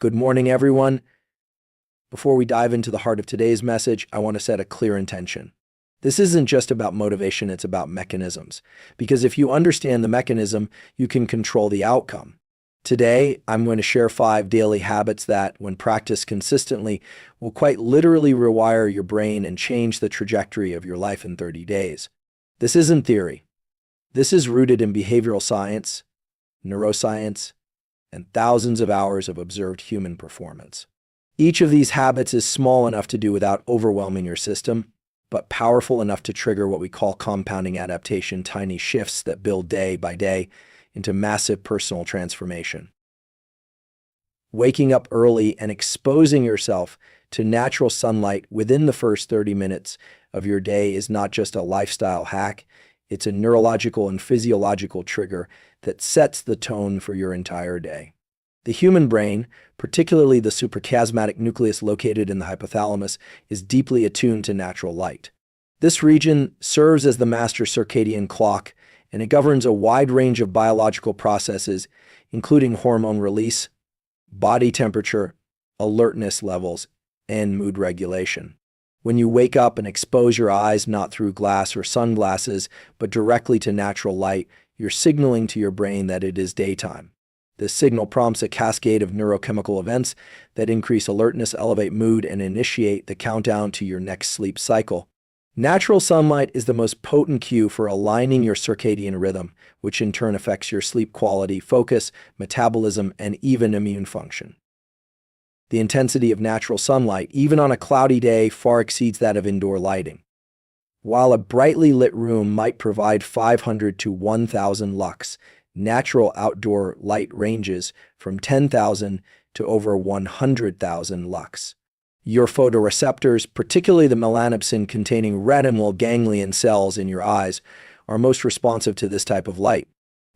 Good morning, everyone. Before we dive into the heart of today's message, I want to set a clear intention. This isn't just about motivation, it's about mechanisms. Because if you understand the mechanism, you can control the outcome. Today, I'm going to share 5 daily habits that, when practiced consistently, will quite literally rewire your brain and change the trajectory of your life in 30 days. This isn't theory. This is rooted in behavioral science, neuroscience, and thousands of hours of observed human performance. Each of these habits is small enough to do without overwhelming your system, but powerful enough to trigger what we call compounding adaptation, tiny shifts that build day by day into massive personal transformation. Waking up early and exposing yourself to natural sunlight within the first 30 minutes of your day is not just a lifestyle hack, it's a neurological and physiological trigger that sets the tone for your entire day. The human brain, particularly the suprachiasmatic nucleus located in the hypothalamus, is deeply attuned to natural light. This region serves as the master circadian clock, and it governs a wide range of biological processes, including hormone release, body temperature, alertness levels, and mood regulation. When you wake up and expose your eyes not through glass or sunglasses, but directly to natural light, you're signaling to your brain that it is daytime. This signal prompts a cascade of neurochemical events that increase alertness, elevate mood, and initiate the countdown to your next sleep cycle. Natural sunlight is the most potent cue for aligning your circadian rhythm, which in turn affects your sleep quality, focus, metabolism, and even immune function. The intensity of natural sunlight, even on a cloudy day, far exceeds that of indoor lighting. While a brightly lit room might provide 500 to 1,000 lux, natural outdoor light ranges from 10,000 to over 100,000 lux. Your photoreceptors, particularly the melanopsin-containing retinal ganglion cells in your eyes, are most responsive to this type of light.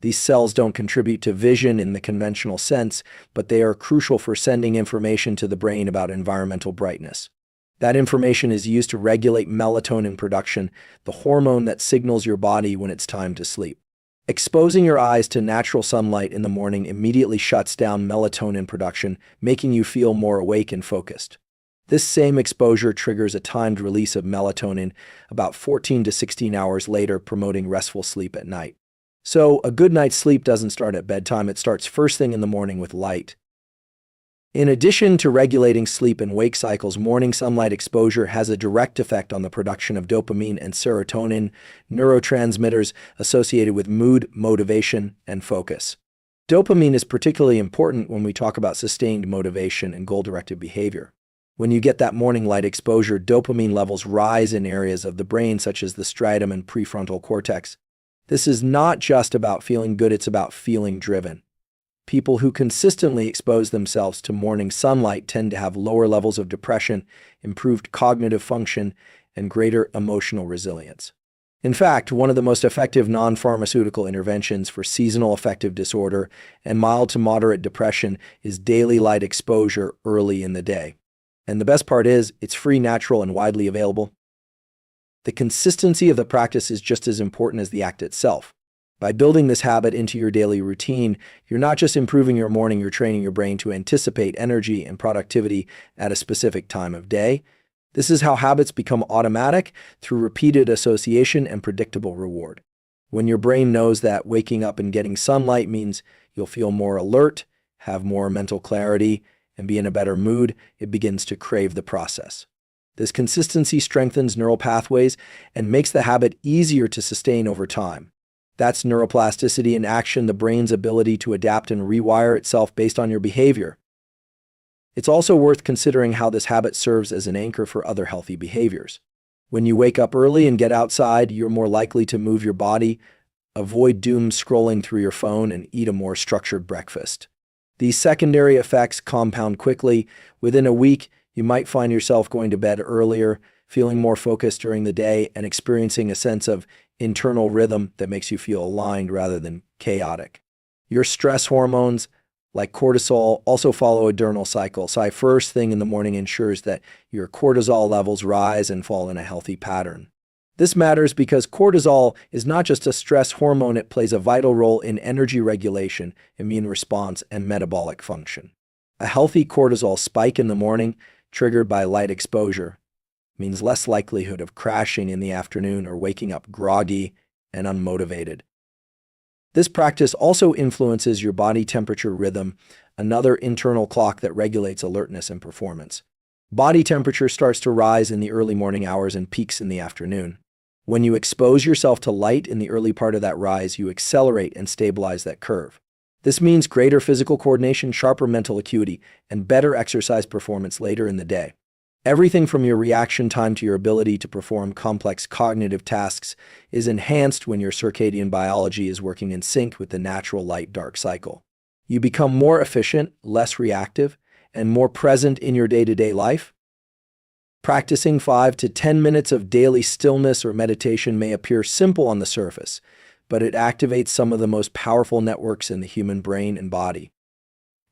These cells don't contribute to vision in the conventional sense, but they are crucial for sending information to the brain about environmental brightness. That information is used to regulate melatonin production, the hormone that signals your body when it's time to sleep. Exposing your eyes to natural sunlight in the morning immediately shuts down melatonin production, making you feel more awake and focused. This same exposure triggers a timed release of melatonin about 14 to 16 hours later, promoting restful sleep at night. So, a good night's sleep doesn't start at bedtime, it starts first thing in the morning with light. In addition to regulating sleep and wake cycles, morning sunlight exposure has a direct effect on the production of dopamine and serotonin, neurotransmitters associated with mood, motivation, and focus. Dopamine is particularly important when we talk about sustained motivation and goal-directed behavior. When you get that morning light exposure, dopamine levels rise in areas of the brain such as the striatum and prefrontal cortex. This is not just about feeling good, it's about feeling driven. People who consistently expose themselves to morning sunlight tend to have lower levels of depression, improved cognitive function, and greater emotional resilience. In fact, one of the most effective non-pharmaceutical interventions for seasonal affective disorder and mild to moderate depression is daily light exposure early in the day. And the best part is, it's free, natural, and widely available. The consistency of the practice is just as important as the act itself. By building this habit into your daily routine, you're not just improving your morning, you're training your brain to anticipate energy and productivity at a specific time of day. This is how habits become automatic through repeated association and predictable reward. When your brain knows that waking up and getting sunlight means you'll feel more alert, have more mental clarity, and be in a better mood, it begins to crave the process. This consistency strengthens neural pathways and makes the habit easier to sustain over time. That's neuroplasticity in action, the brain's ability to adapt and rewire itself based on your behavior. It's also worth considering how this habit serves as an anchor for other healthy behaviors. When you wake up early and get outside, you're more likely to move your body, avoid doom scrolling through your phone, and eat a more structured breakfast. These secondary effects compound quickly. Within a week, you might find yourself going to bed earlier, feeling more focused during the day, and experiencing a sense of internal rhythm that makes you feel aligned rather than chaotic. Your stress hormones, like cortisol, also follow a diurnal cycle. So first thing in the morning ensures that your cortisol levels rise and fall in a healthy pattern. This matters because cortisol is not just a stress hormone, it plays a vital role in energy regulation, immune response, and metabolic function. A healthy cortisol spike in the morning, triggered by light exposure, means less likelihood of crashing in the afternoon or waking up groggy and unmotivated. This practice also influences your body temperature rhythm, another internal clock that regulates alertness and performance. Body temperature starts to rise in the early morning hours and peaks in the afternoon. When you expose yourself to light in the early part of that rise, you accelerate and stabilize that curve. This means greater physical coordination, sharper mental acuity, and better exercise performance later in the day. Everything from your reaction time to your ability to perform complex cognitive tasks is enhanced when your circadian biology is working in sync with the natural light-dark cycle. You become more efficient, less reactive, and more present in your day-to-day life. Practicing 5 to 10 minutes of daily stillness or meditation may appear simple on the surface, but it activates some of the most powerful networks in the human brain and body.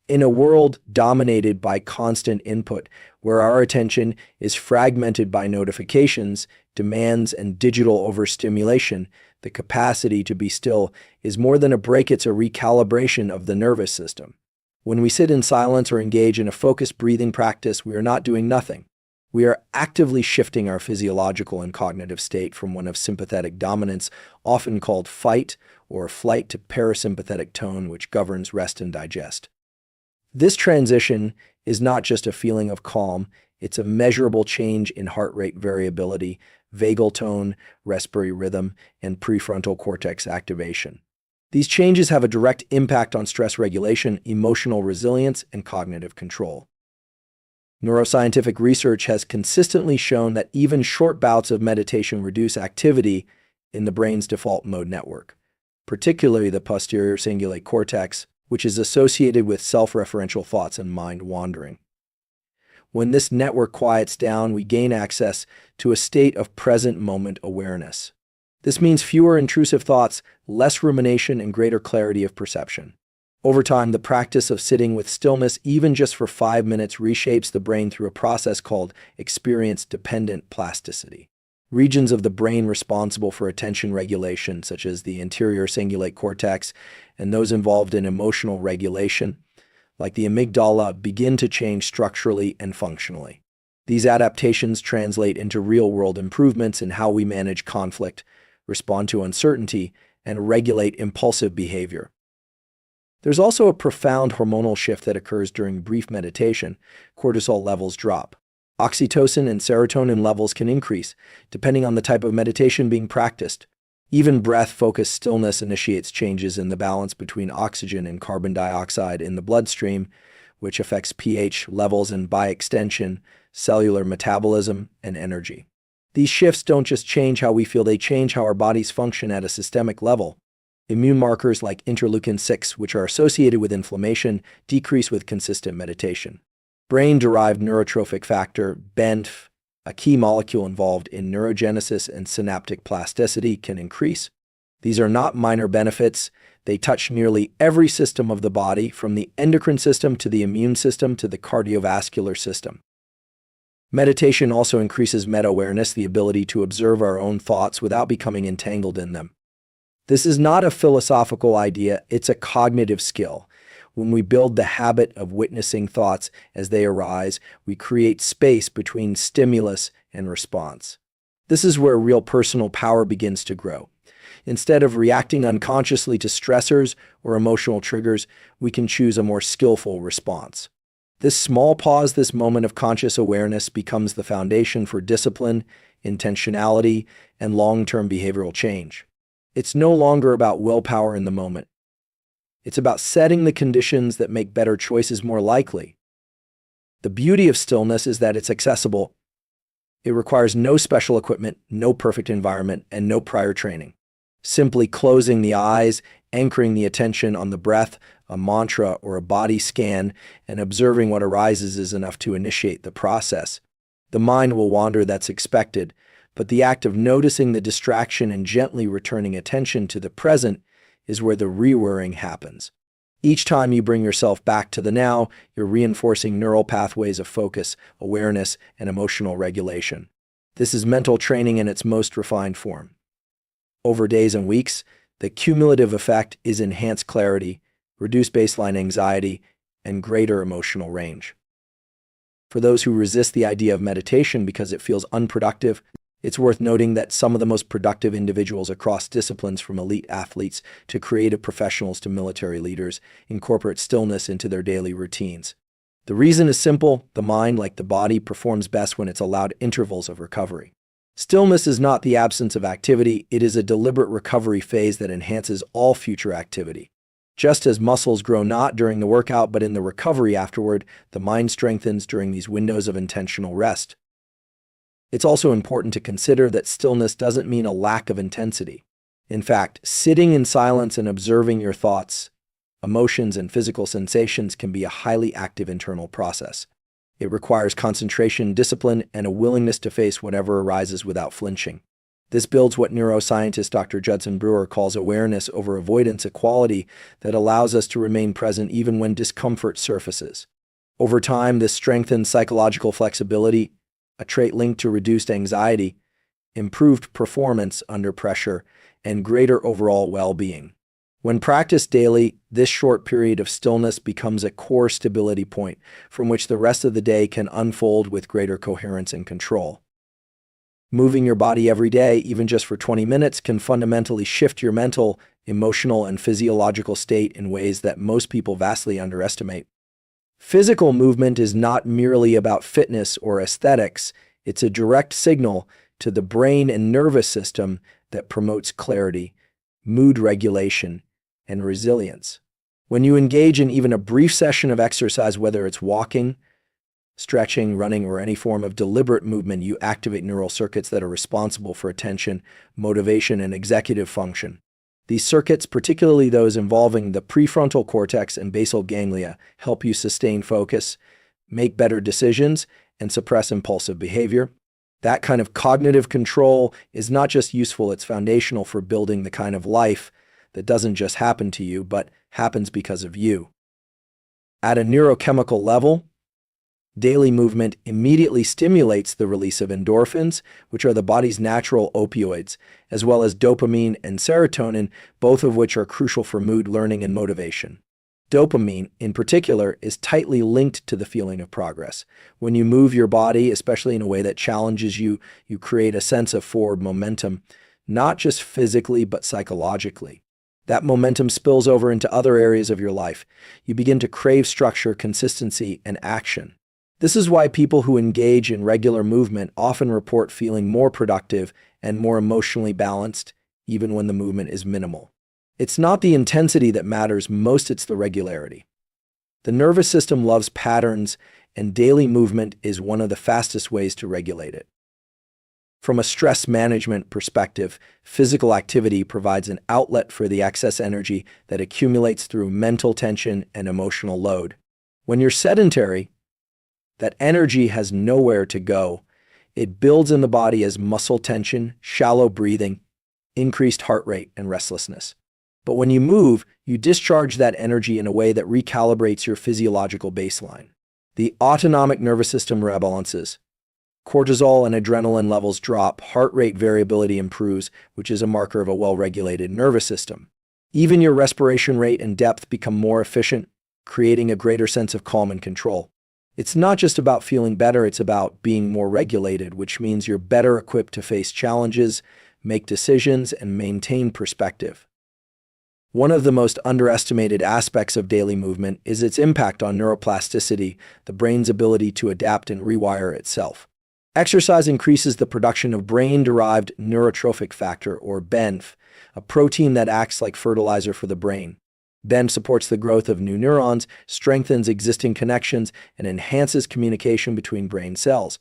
In a world dominated by constant input, where our attention is fragmented by notifications, demands, and digital overstimulation, the capacity to be still is more than a break, it's a recalibration of the nervous system. When we sit in silence or engage in a focused breathing practice, we are not doing nothing. We are actively shifting our physiological and cognitive state from one of sympathetic dominance, often called fight or flight, to parasympathetic tone, which governs rest and digest. This transition is not just a feeling of calm, it's a measurable change in heart rate variability, vagal tone, respiratory rhythm, and prefrontal cortex activation. These changes have a direct impact on stress regulation, emotional resilience, and cognitive control. Neuroscientific research has consistently shown that even short bouts of meditation reduce activity in the brain's default mode network, particularly the posterior cingulate cortex, which is associated with self-referential thoughts and mind wandering. When this network quiets down, we gain access to a state of present moment awareness. This means fewer intrusive thoughts, less rumination, and greater clarity of perception. Over time, the practice of sitting with stillness, even just for 5 minutes, reshapes the brain through a process called experience-dependent plasticity. Regions of the brain responsible for attention regulation, such as the anterior cingulate cortex, and those involved in emotional regulation, like the amygdala, begin to change structurally and functionally. These adaptations translate into real-world improvements in how we manage conflict, respond to uncertainty, and regulate impulsive behavior. There's also a profound hormonal shift that occurs during brief meditation. Cortisol levels drop. Oxytocin and serotonin levels can increase, depending on the type of meditation being practiced. Even breath-focused stillness initiates changes in the balance between oxygen and carbon dioxide in the bloodstream, which affects pH levels and, by extension, cellular metabolism and energy. These shifts don't just change how we feel, they change how our bodies function at a systemic level. Immune markers like interleukin-6, which are associated with inflammation, decrease with consistent meditation. Brain-derived neurotrophic factor, BNF, a key molecule involved in neurogenesis and synaptic plasticity, can increase. These are not minor benefits. They touch nearly every system of the body, from the endocrine system to the immune system to the cardiovascular system. Meditation also increases meta-awareness, the ability to observe our own thoughts without becoming entangled in them. This is not a philosophical idea, it's a cognitive skill. When we build the habit of witnessing thoughts as they arise, we create space between stimulus and response. This is where real personal power begins to grow. Instead of reacting unconsciously to stressors or emotional triggers, we can choose a more skillful response. This small pause, this moment of conscious awareness, becomes the foundation for discipline, intentionality, and long-term behavioral change. It's no longer about willpower in the moment. It's about setting the conditions that make better choices more likely. The beauty of stillness is that it's accessible. It requires no special equipment, no perfect environment, and no prior training. Simply closing the eyes, anchoring the attention on the breath, a mantra, or a body scan, and observing what arises is enough to initiate the process. The mind will wander, that's expected, but the act of noticing the distraction and gently returning attention to the present is where the rewiring happens. Each time you bring yourself back to the now, you're reinforcing neural pathways of focus, awareness, and emotional regulation. This is mental training in its most refined form. Over days and weeks, the cumulative effect is enhanced clarity, reduced baseline anxiety, and greater emotional range. For those who resist the idea of meditation because it feels unproductive, it's worth noting that some of the most productive individuals across disciplines, from elite athletes to creative professionals to military leaders, incorporate stillness into their daily routines. The reason is simple: the mind, like the body, performs best when it's allowed intervals of recovery. Stillness is not the absence of activity, it is a deliberate recovery phase that enhances all future activity. Just as muscles grow not during the workout but in the recovery afterward, the mind strengthens during these windows of intentional rest. It's also important to consider that stillness doesn't mean a lack of intensity. In fact, sitting in silence and observing your thoughts, emotions, and physical sensations can be a highly active internal process. It requires concentration, discipline, and a willingness to face whatever arises without flinching. This builds what neuroscientist Dr. Judson Brewer calls awareness over avoidance, a quality that allows us to remain present even when discomfort surfaces. Over time, this strengthens psychological flexibility, a trait linked to reduced anxiety, improved performance under pressure, and greater overall well-being. When practiced daily, this short period of stillness becomes a core stability point from which the rest of the day can unfold with greater coherence and control. Moving your body every day, even just for 20 minutes, can fundamentally shift your mental, emotional, and physiological state in ways that most people vastly underestimate. Physical movement is not merely about fitness or aesthetics, it's a direct signal to the brain and nervous system that promotes clarity, mood regulation, and resilience. When you engage in even a brief session of exercise, whether it's walking, stretching, running, or any form of deliberate movement, you activate neural circuits that are responsible for attention, motivation, and executive function. These circuits, particularly those involving the prefrontal cortex and basal ganglia, help you sustain focus, make better decisions, and suppress impulsive behavior. That kind of cognitive control is not just useful, it's foundational for building the kind of life that doesn't just happen to you, but happens because of you. At a neurochemical level, daily movement immediately stimulates the release of endorphins, which are the body's natural opioids, as well as dopamine and serotonin, both of which are crucial for mood, learning, and motivation. Dopamine, in particular, is tightly linked to the feeling of progress. When you move your body, especially in a way that challenges you, you create a sense of forward momentum, not just physically, but psychologically. That momentum spills over into other areas of your life. You begin to crave structure, consistency, and action. This is why people who engage in regular movement often report feeling more productive and more emotionally balanced, even when the movement is minimal. It's not the intensity that matters most, it's the regularity. The nervous system loves patterns, and daily movement is one of the fastest ways to regulate it. From a stress management perspective, physical activity provides an outlet for the excess energy that accumulates through mental tension and emotional load. When you're sedentary, that energy has nowhere to go. It builds in the body as muscle tension, shallow breathing, increased heart rate, and restlessness. But when you move, you discharge that energy in a way that recalibrates your physiological baseline. The autonomic nervous system rebalances. Cortisol and adrenaline levels drop, heart rate variability improves, which is a marker of a well-regulated nervous system. Even your respiration rate and depth become more efficient, creating a greater sense of calm and control. It's not just about feeling better, it's about being more regulated, which means you're better equipped to face challenges, make decisions, and maintain perspective. One of the most underestimated aspects of daily movement is its impact on neuroplasticity, the brain's ability to adapt and rewire itself. Exercise increases the production of brain-derived neurotrophic factor, or BENF, a protein that acts like fertilizer for the brain. BENF supports the growth of new neurons, strengthens existing connections, and enhances communication between brain cells.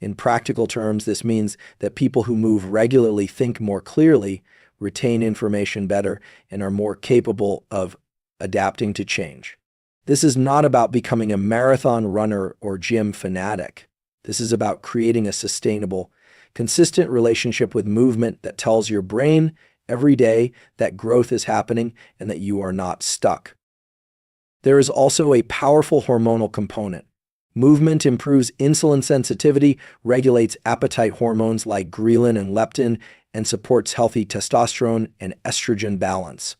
In practical terms, this means that people who move regularly think more clearly, retain information better, and are more capable of adapting to change. This is not about becoming a marathon runner or gym fanatic. This is about creating a sustainable, consistent relationship with movement that tells your brain every day that growth is happening and that you are not stuck. There is also a powerful hormonal component. Movement improves insulin sensitivity, regulates appetite hormones like ghrelin and leptin, and supports healthy testosterone and estrogen balance.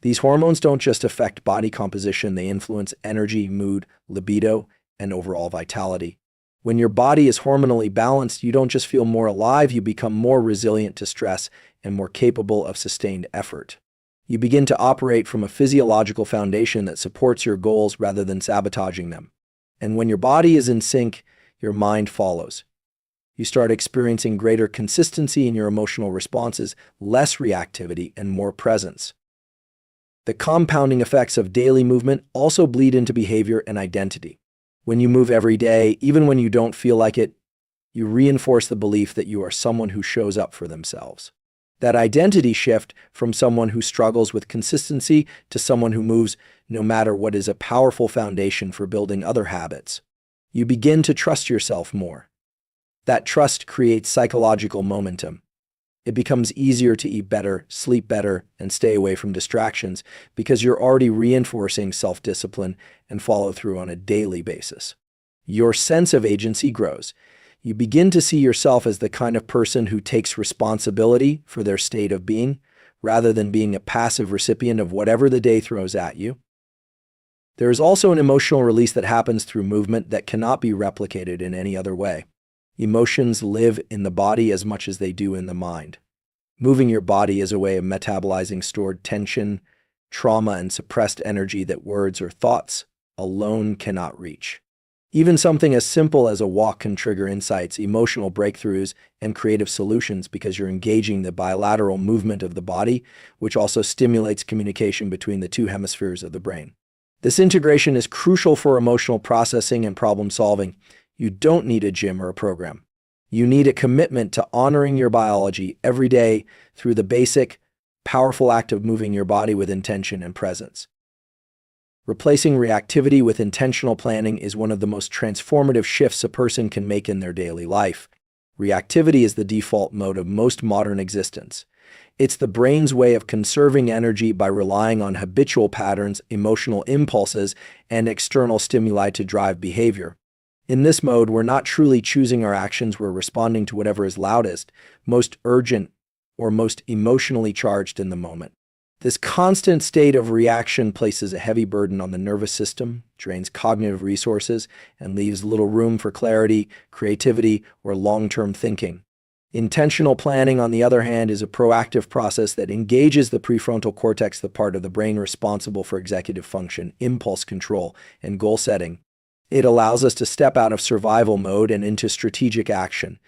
These hormones don't just affect body composition, they influence energy, mood, libido, and overall vitality. When your body is hormonally balanced, you don't just feel more alive, you become more resilient to stress and more capable of sustained effort. You begin to operate from a physiological foundation that supports your goals rather than sabotaging them. And when your body is in sync, your mind follows. You start experiencing greater consistency in your emotional responses, less reactivity, and more presence. The compounding effects of daily movement also bleed into behavior and identity. When you move every day, even when you don't feel like it, you reinforce the belief that you are someone who shows up for themselves. That identity shift from someone who struggles with consistency to someone who moves no matter what is a powerful foundation for building other habits. You begin to trust yourself more. That trust creates psychological momentum. It becomes easier to eat better, sleep better, and stay away from distractions because you're already reinforcing self-discipline and follow-through on a daily basis. Your sense of agency grows. You begin to see yourself as the kind of person who takes responsibility for their state of being, rather than being a passive recipient of whatever the day throws at you. There is also an emotional release that happens through movement that cannot be replicated in any other way. Emotions live in the body as much as they do in the mind. Moving your body is a way of metabolizing stored tension, trauma, and suppressed energy that words or thoughts alone cannot reach. Even something as simple as a walk can trigger insights, emotional breakthroughs, and creative solutions because you're engaging the bilateral movement of the body, which also stimulates communication between the two hemispheres of the brain. This integration is crucial for emotional processing and problem solving. You don't need a gym or a program. You need a commitment to honoring your biology every day through the basic, powerful act of moving your body with intention and presence. Replacing reactivity with intentional planning is one of the most transformative shifts a person can make in their daily life. Reactivity is the default mode of most modern existence. It's the brain's way of conserving energy by relying on habitual patterns, emotional impulses, and external stimuli to drive behavior. In this mode, we're not truly choosing our actions, we're responding to whatever is loudest, most urgent, or most emotionally charged in the moment. This constant state of reaction places a heavy burden on the nervous system, drains cognitive resources, and leaves little room for clarity, creativity, or long-term thinking. Intentional planning, on the other hand, is a proactive process that engages the prefrontal cortex, the part of the brain responsible for executive function, impulse control, and goal setting. It allows us to step out of survival mode and into strategic action.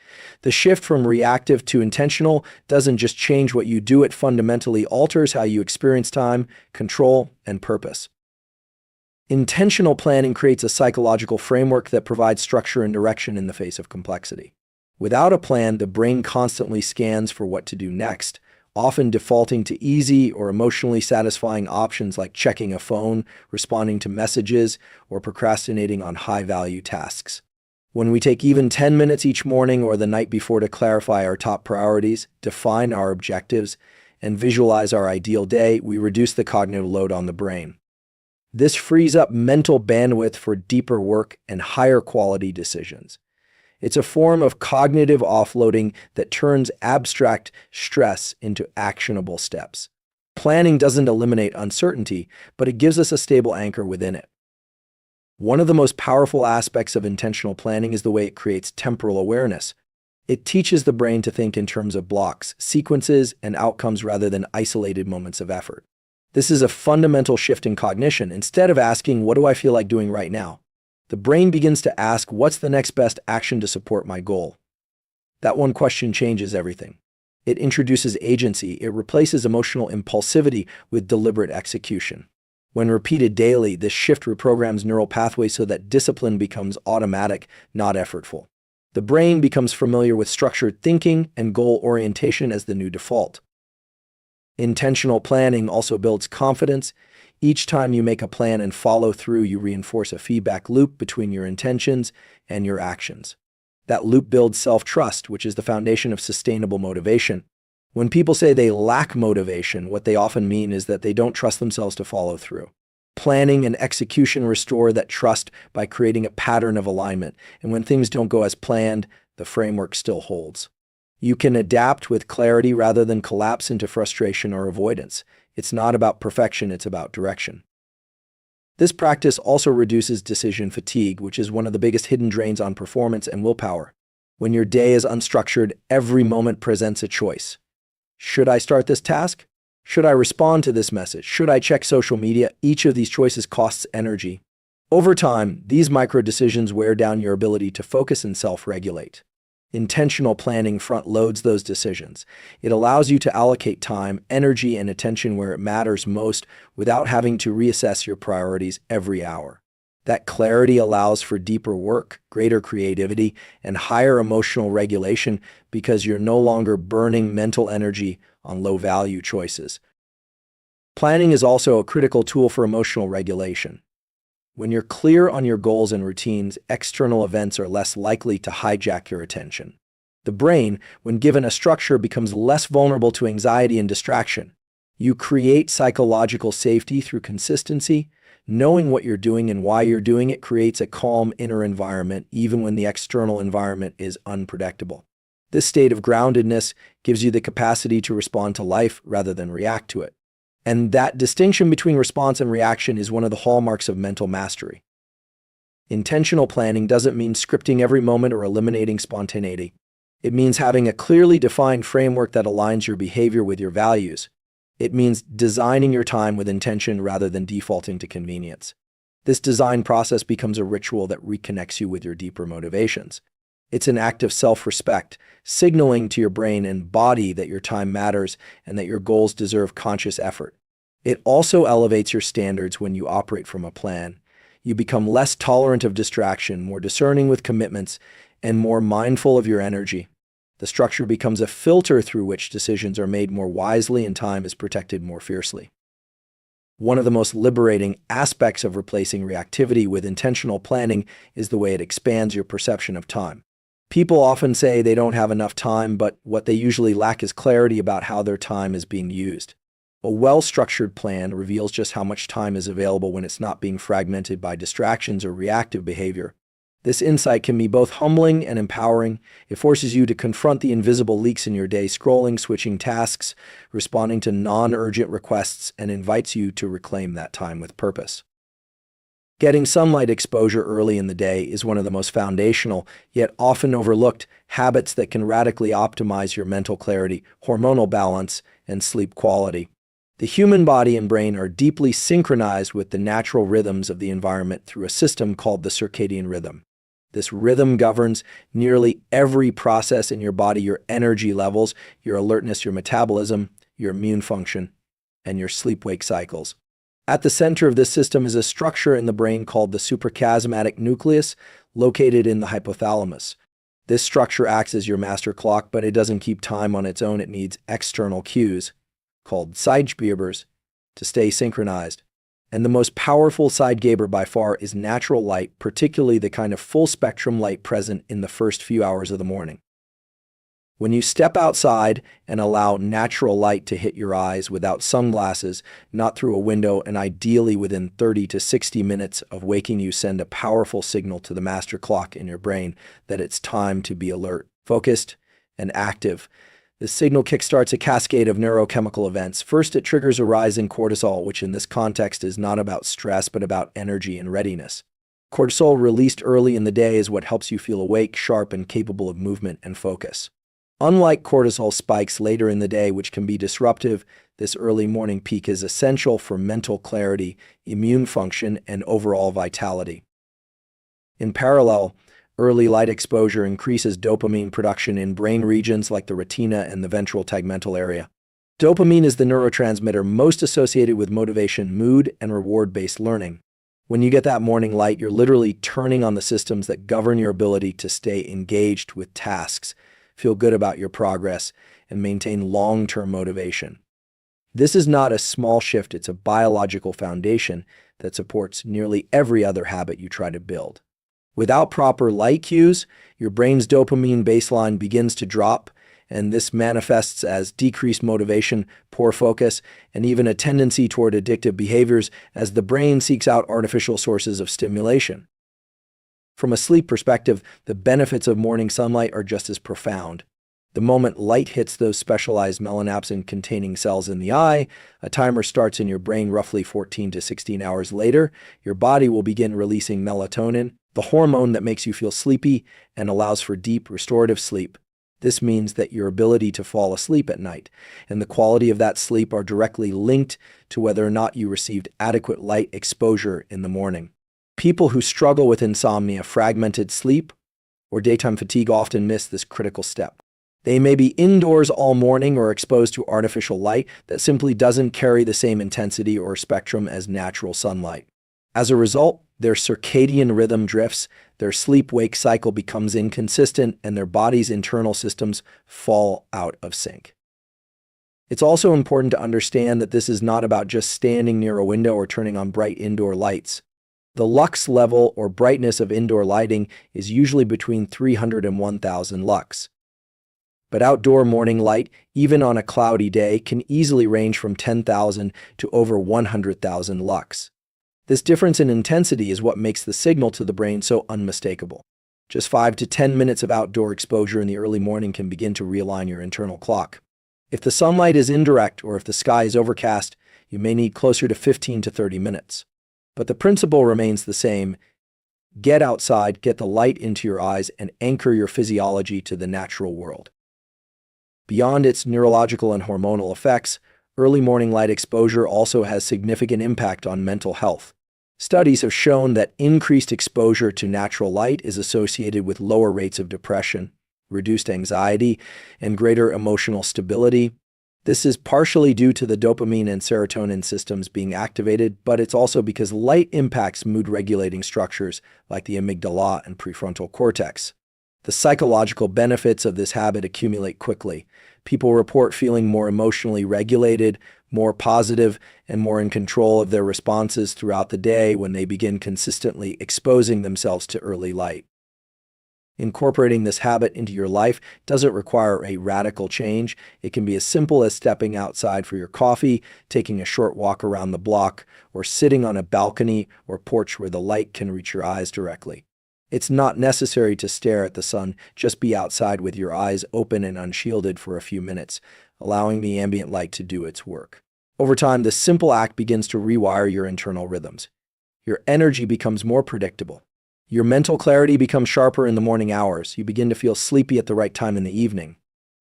The shift from reactive to intentional doesn't just change what you do, it fundamentally alters how you experience time, control, and purpose. Intentional planning creates a psychological framework that provides structure and direction in the face of complexity. Without a plan, the brain constantly scans for what to do next, often defaulting to easy or emotionally satisfying options like checking a phone, responding to messages, or procrastinating on high-value tasks. When we take even 10 minutes each morning or the night before to clarify our top priorities, define our objectives, and visualize our ideal day, we reduce the cognitive load on the brain. This frees up mental bandwidth for deeper work and higher quality decisions. It's a form of cognitive offloading that turns abstract stress into actionable steps. Planning doesn't eliminate uncertainty, but it gives us a stable anchor within it. One of the most powerful aspects of intentional planning is the way it creates temporal awareness. It teaches the brain to think in terms of blocks, sequences, and outcomes rather than isolated moments of effort. This is a fundamental shift in cognition. Instead of asking, "What do I feel like doing right now?" the brain begins to ask, "What's the next best action to support my goal?" That one question changes everything. It introduces agency. It replaces emotional impulsivity with deliberate execution. When repeated daily, this shift reprograms neural pathways so that discipline becomes automatic, not effortful. The brain becomes familiar with structured thinking and goal orientation as the new default. Intentional planning also builds confidence. Each time you make a plan and follow through, you reinforce a feedback loop between your intentions and your actions. That loop builds self-trust, which is the foundation of sustainable motivation. When people say they lack motivation, what they often mean is that they don't trust themselves to follow through. Planning and execution restore that trust by creating a pattern of alignment. And when things don't go as planned, the framework still holds. You can adapt with clarity rather than collapse into frustration or avoidance. It's not about perfection, it's about direction. This practice also reduces decision fatigue, which is one of the biggest hidden drains on performance and willpower. When your day is unstructured, every moment presents a choice. Should I start this task? Should I respond to this message? Should I check social media? Each of these choices costs energy. Over time, these micro decisions wear down your ability to focus and self-regulate. Intentional planning front-loads those decisions. It allows you to allocate time, energy, and attention where it matters most without having to reassess your priorities every hour. That clarity allows for deeper work, greater creativity, and higher emotional regulation because you're no longer burning mental energy on low-value choices. Planning is also a critical tool for emotional regulation. When you're clear on your goals and routines, external events are less likely to hijack your attention. The brain, when given a structure, becomes less vulnerable to anxiety and distraction. You create psychological safety through consistency. Knowing what you're doing and why you're doing it creates a calm inner environment, even when the external environment is unpredictable. This state of groundedness gives you the capacity to respond to life rather than react to it. And that distinction between response and reaction is one of the hallmarks of mental mastery. Intentional planning doesn't mean scripting every moment or eliminating spontaneity. It means having a clearly defined framework that aligns your behavior with your values. It means designing your time with intention rather than defaulting to convenience. This design process becomes a ritual that reconnects you with your deeper motivations. It's an act of self-respect, signaling to your brain and body that your time matters and that your goals deserve conscious effort. It also elevates your standards when you operate from a plan. You become less tolerant of distraction, more discerning with commitments, and more mindful of your energy. The structure becomes a filter through which decisions are made more wisely and time is protected more fiercely. One of the most liberating aspects of replacing reactivity with intentional planning is the way it expands your perception of time. People often say they don't have enough time, but what they usually lack is clarity about how their time is being used. A well-structured plan reveals just how much time is available when it's not being fragmented by distractions or reactive behavior. This insight can be both humbling and empowering. It forces you to confront the invisible leaks in your day, scrolling, switching tasks, responding to non-urgent requests, and invites you to reclaim that time with purpose. Getting sunlight exposure early in the day is one of the most foundational, yet often overlooked, habits that can radically optimize your mental clarity, hormonal balance, and sleep quality. The human body and brain are deeply synchronized with the natural rhythms of the environment through a system called the circadian rhythm. This rhythm governs nearly every process in your body: your energy levels, your alertness, your metabolism, your immune function, and your sleep-wake cycles. At the center of this system is a structure in the brain called the suprachiasmatic nucleus, located in the hypothalamus. This structure acts as your master clock, but it doesn't keep time on its own. It needs external cues, called Zeitgebers, to stay synchronized. And the most powerful Zeitgeber by far is natural light, particularly the kind of full-spectrum light present in the first few hours of the morning. When you step outside and allow natural light to hit your eyes without sunglasses, not through a window, and ideally within 30 to 60 minutes of waking, you send a powerful signal to the master clock in your brain that it's time to be alert, focused, and active. This signal kickstarts a cascade of neurochemical events. First, it triggers a rise in cortisol, which in this context is not about stress but about energy and readiness. Cortisol released early in the day is what helps you feel awake, sharp, and capable of movement and focus. Unlike cortisol spikes later in the day, which can be disruptive, this early morning peak is essential for mental clarity, immune function, and overall vitality. In parallel, early light exposure increases dopamine production in brain regions like the retina and the ventral tegmental area. Dopamine is the neurotransmitter most associated with motivation, mood, and reward-based learning. When you get that morning light, you're literally turning on the systems that govern your ability to stay engaged with tasks, feel good about your progress, and maintain long-term motivation. This is not a small shift, it's a biological foundation that supports nearly every other habit you try to build. Without proper light cues, your brain's dopamine baseline begins to drop, and this manifests as decreased motivation, poor focus, and even a tendency toward addictive behaviors as the brain seeks out artificial sources of stimulation. From a sleep perspective, the benefits of morning sunlight are just as profound. The moment light hits those specialized melanopsin-containing cells in the eye, a timer starts in your brain roughly 14 to 16 hours later. Your body will begin releasing melatonin, the hormone that makes you feel sleepy and allows for deep, restorative sleep. This means that your ability to fall asleep at night and the quality of that sleep are directly linked to whether or not you received adequate light exposure in the morning. People who struggle with insomnia, fragmented sleep, or daytime fatigue often miss this critical step. They may be indoors all morning or exposed to artificial light that simply doesn't carry the same intensity or spectrum as natural sunlight. As a result, their circadian rhythm drifts, their sleep-wake cycle becomes inconsistent, and their body's internal systems fall out of sync. It's also important to understand that this is not about just standing near a window or turning on bright indoor lights. The lux level or brightness of indoor lighting is usually between 300 and 1,000 lux. But outdoor morning light, even on a cloudy day, can easily range from 10,000 to over 100,000 lux. This difference in intensity is what makes the signal to the brain so unmistakable. Just 5 to 10 minutes of outdoor exposure in the early morning can begin to realign your internal clock. If the sunlight is indirect or if the sky is overcast, you may need closer to 15 to 30 minutes. But the principle remains the same. Get outside, get the light into your eyes, and anchor your physiology to the natural world. Beyond its neurological and hormonal effects, early morning light exposure also has significant impact on mental health. Studies have shown that increased exposure to natural light is associated with lower rates of depression, reduced anxiety, and greater emotional stability. This is partially due to the dopamine and serotonin systems being activated, but it's also because light impacts mood-regulating structures like the amygdala and prefrontal cortex. The psychological benefits of this habit accumulate quickly. People report feeling more emotionally regulated, more positive, and more in control of their responses throughout the day when they begin consistently exposing themselves to early light. Incorporating this habit into your life doesn't require a radical change. It can be as simple as stepping outside for your coffee, taking a short walk around the block, or sitting on a balcony or porch where the light can reach your eyes directly. It's not necessary to stare at the sun, just be outside with your eyes open and unshielded for a few minutes, allowing the ambient light to do its work. Over time, this simple act begins to rewire your internal rhythms. Your energy becomes more predictable. Your mental clarity becomes sharper in the morning hours. You begin to feel sleepy at the right time in the evening.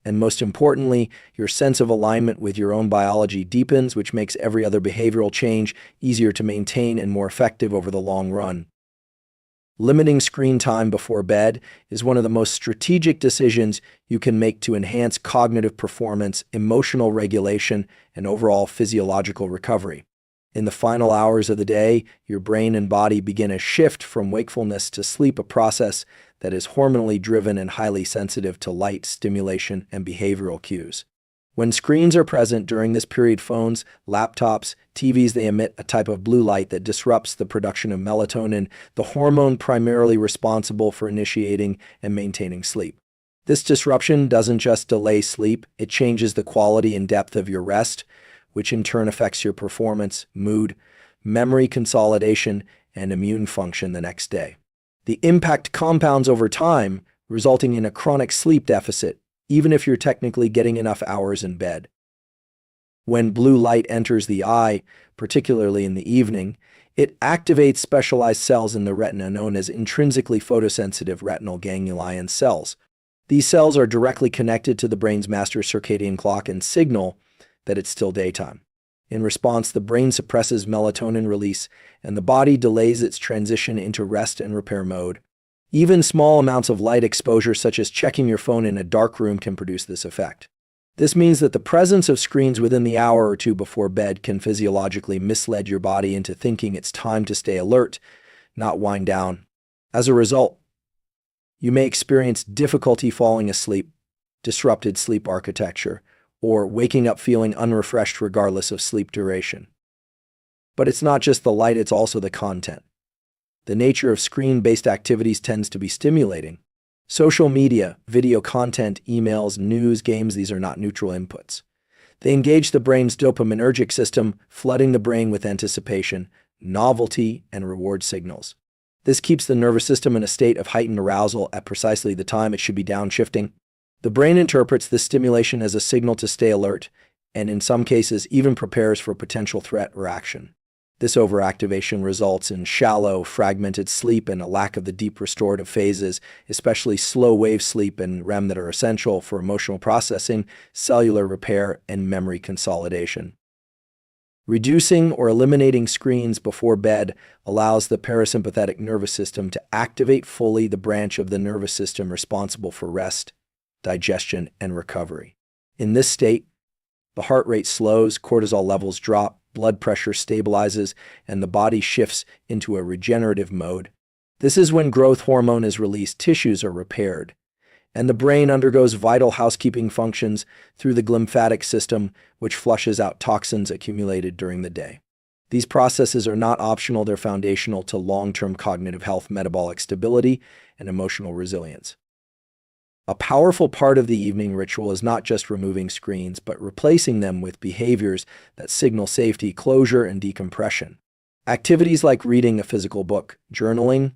And most importantly, your sense of alignment with your own biology deepens, which makes every other behavioral change easier to maintain and more effective over the long run. Limiting screen time before bed is one of the most strategic decisions you can make to enhance cognitive performance, emotional regulation, and overall physiological recovery. In the final hours of the day, your brain and body begin a shift from wakefulness to sleep, a process that is hormonally driven and highly sensitive to light, stimulation, and behavioral cues. When screens are present during this period, phones, laptops, TVs, they emit a type of blue light that disrupts the production of melatonin, the hormone primarily responsible for initiating and maintaining sleep. This disruption doesn't just delay sleep, it changes the quality and depth of your rest, which in turn affects your performance, mood, memory consolidation, and immune function the next day. The impact compounds over time, resulting in a chronic sleep deficit, even if you're technically getting enough hours in bed. When blue light enters the eye, particularly in the evening, it activates specialized cells in the retina known as intrinsically photosensitive retinal ganglion cells. These cells are directly connected to the brain's master circadian clock and signal that it's still daytime. In response, the brain suppresses melatonin release, and the body delays its transition into rest and repair mode. Even small amounts of light exposure, such as checking your phone in a dark room, can produce this effect. This means that the presence of screens within the hour or two before bed can physiologically mislead your body into thinking it's time to stay alert, not wind down. As a result, you may experience difficulty falling asleep, disrupted sleep architecture, or waking up feeling unrefreshed regardless of sleep duration. But it's not just the light, it's also the content. The nature of screen-based activities tends to be stimulating. Social media, video content, emails, news, games, these are not neutral inputs. They engage the brain's dopaminergic system, flooding the brain with anticipation, novelty, and reward signals. This keeps the nervous system in a state of heightened arousal at precisely the time it should be downshifting. The brain interprets this stimulation as a signal to stay alert, and in some cases even prepares for potential threat or action. This overactivation results in shallow, fragmented sleep and a lack of the deep restorative phases, especially slow-wave sleep and REM that are essential for emotional processing, cellular repair, and memory consolidation. Reducing or eliminating screens before bed allows the parasympathetic nervous system to activate fully the branch of the nervous system responsible for rest, digestion, and recovery. In this state, the heart rate slows, cortisol levels drop, blood pressure stabilizes, and the body shifts into a regenerative mode. This is when growth hormone is released, tissues are repaired, and the brain undergoes vital housekeeping functions through the glymphatic system, which flushes out toxins accumulated during the day. These processes are not optional, they're foundational to long-term cognitive health, metabolic stability, and emotional resilience. A powerful part of the evening ritual is not just removing screens, but replacing them with behaviors that signal safety, closure, and decompression. Activities like reading a physical book, journaling,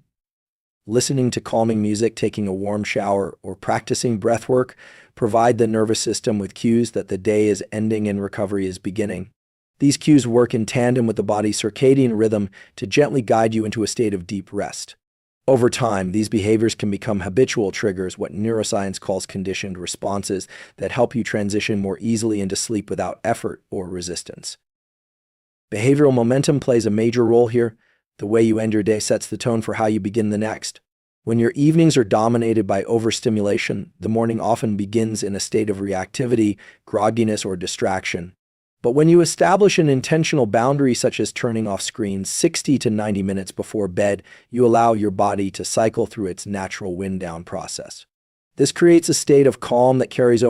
listening to calming music, taking a warm shower, or practicing breath work provide the nervous system with cues that the day is ending and recovery is beginning. These cues work in tandem with the body's circadian rhythm to gently guide you into a state of deep rest. Over time, these behaviors can become habitual triggers, what neuroscience calls conditioned responses, that help you transition more easily into sleep without effort or resistance. Behavioral momentum plays a major role here. The way you end your day sets the tone for how you begin the next. When your evenings are dominated by overstimulation, the morning often begins in a state of reactivity, grogginess, or distraction. But when you establish an intentional boundary such as turning off screens 60 to 90 minutes before bed, you allow your body to cycle through its natural wind-down process. This creates a state of calm that carries over